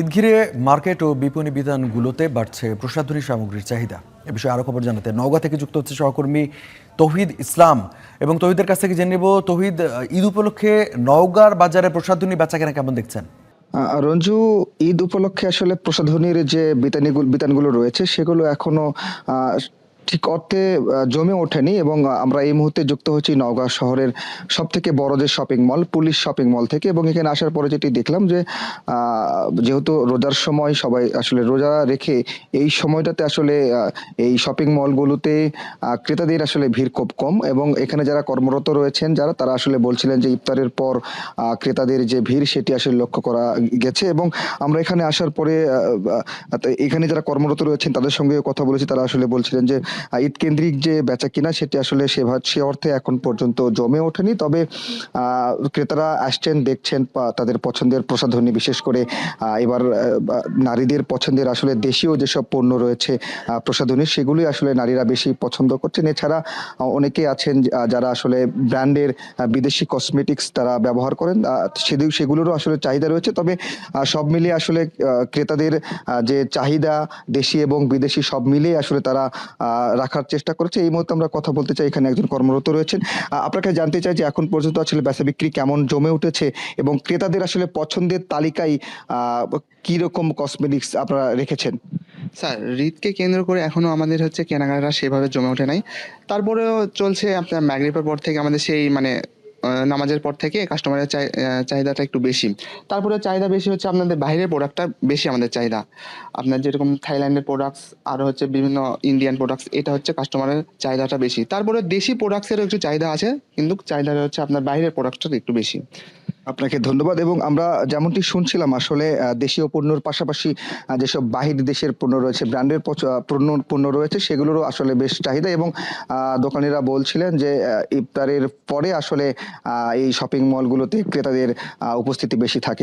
ঈদ ঘিরে মার্কেট ও বিপণী বিতানগুলোতে বাড়ছে প্রসাধনী সামগ্রীর চাহিদা। এ বিষয়ে আরো খবর জানাতে নওগাঁ থেকে যুক্ত হচ্ছে সহকর্মী তৌহিদ ইসলাম। এবং তৌহিদের কাছ থেকে জেনে নেব, তৌহিদ, ঈদ উপলক্ষে নওগাঁর বাজারে প্রসাধনী বেচাকেনা কেমন দেখছেন? রঞ্জু, ঈদ উপলক্ষে আসলে প্রসাধনীর যে বিতানগুলো রয়েছে সেগুলো এখনো আহ, ঠিক অর্থে জমে ওঠেনি এবং আমরা এই মুহূর্তে যুক্ত হচ্ছি নওগাঁ শহরের সব থেকে বড় যে shopping mall police shopping mall থেকে। এবং এখানে আসার পরে যেটি দেখলাম যে যেহেতু রোজার সময় সবাই আসলে রোজা রেখে এই সময়টাতে আসলে এই শপিং মলগুলোতে ক্রেতাদের আসলে ভিড় খুব কম। এবং এখানে যারা কর্মরত রয়েছেন তারা আসলে বলছিলেন যে ইফতারের পর ক্রেতাদের যে ভিড় সেটি আসলে লক্ষ্য করা গেছে। এবং আমরা এখানে আসার পরে তো এখানে যারা কর্মরত রয়েছেন তাদের সঙ্গে কথা বলেছি, তারা আসলে বলছিলেন যে ঈদ কেন্দ্রিক যে বেচা কিনা সেটি আসলে সে অর্থে এখন পর্যন্ত জমে ওঠেনি। তবে ক্রেতারা আসছেন, দেখছেন তাদের পছন্দের প্রসাধনী, বিশেষ করে এবার নারীদের পছন্দের আসলে দেশীয় যেসব পণ্য রয়েছে প্রসাধনী, সেগুলি আসলে নারীরা বেশি পছন্দ করছেন। এছাড়া অনেকেই আছেন যারা আসলে ব্র্যান্ডের বিদেশি কসমেটিক্স তারা ব্যবহার করেন, সেগুলোরও আসলে চাহিদা রয়েছে। তবে সব মিলিয়ে আসলে ক্রেতাদের যে চাহিদা দেশি এবং বিদেশি সব মিলিয়ে আসলে তারা রাখার চেষ্টা করেছে। এই মুহূর্তে আমরা কথা বলতে চাই, এখানে একজন কর্মরত রয়েছেন। আপনাকে জানতে চাই যে এখন পর্যন্ত আসলে বেচা বিক্রি কেমন জমে উঠেছে এবং ক্রেতাদের আসলে পছন্দের তালিকায় কি রকম কসমেটিক্স আপনারা রেখেছেন? স্যার, ঈদকে কেন্দ্র করে এখনো আমাদের হচ্ছে কেনাকাটা সেভাবে জমে ওঠে নাই। তারপরেও চলছে আপনার মাগরিবের পর থেকে আমাদের সেই নামাজের পর থেকে কাস্টমারের চাহিদাটা একটু বেশি। তারপরে চাহিদা বেশি হচ্ছে আপনাদের বাইরের প্রোডাক্টটা বেশি আমাদের চাহিদা। আপনার যেরকম থাইল্যান্ডের প্রোডাক্টস, আরও হচ্ছে বিভিন্ন ইন্ডিয়ান প্রোডাক্টস, এটা হচ্ছে কাস্টমারের চাহিদাটা বেশি। তারপরে দেশি প্রোডাক্টসেরও একটু চাহিদা আছে, কিন্তু চাহিদাটা হচ্ছে আপনার বাইরের প্রোডাক্টটা একটু বেশি। আপনাকে ধন্যবাদ। এবং আমরা যেমনটি শুনছিলাম আসলে দেশীয় পণ্যর পাশাপাশি যেসব বাহির দেশের পণ্য রয়েছে, ব্র্যান্ডের পণ্য রয়েছে, সেগুলোরও আসলে বেশ চাহিদা। এবং দোকানিরা বলছিলেন যে ইফতারের পরে আসলে এই শপিং মলগুলোতে ক্রেতাদের উপস্থিতি বেশি থাকে।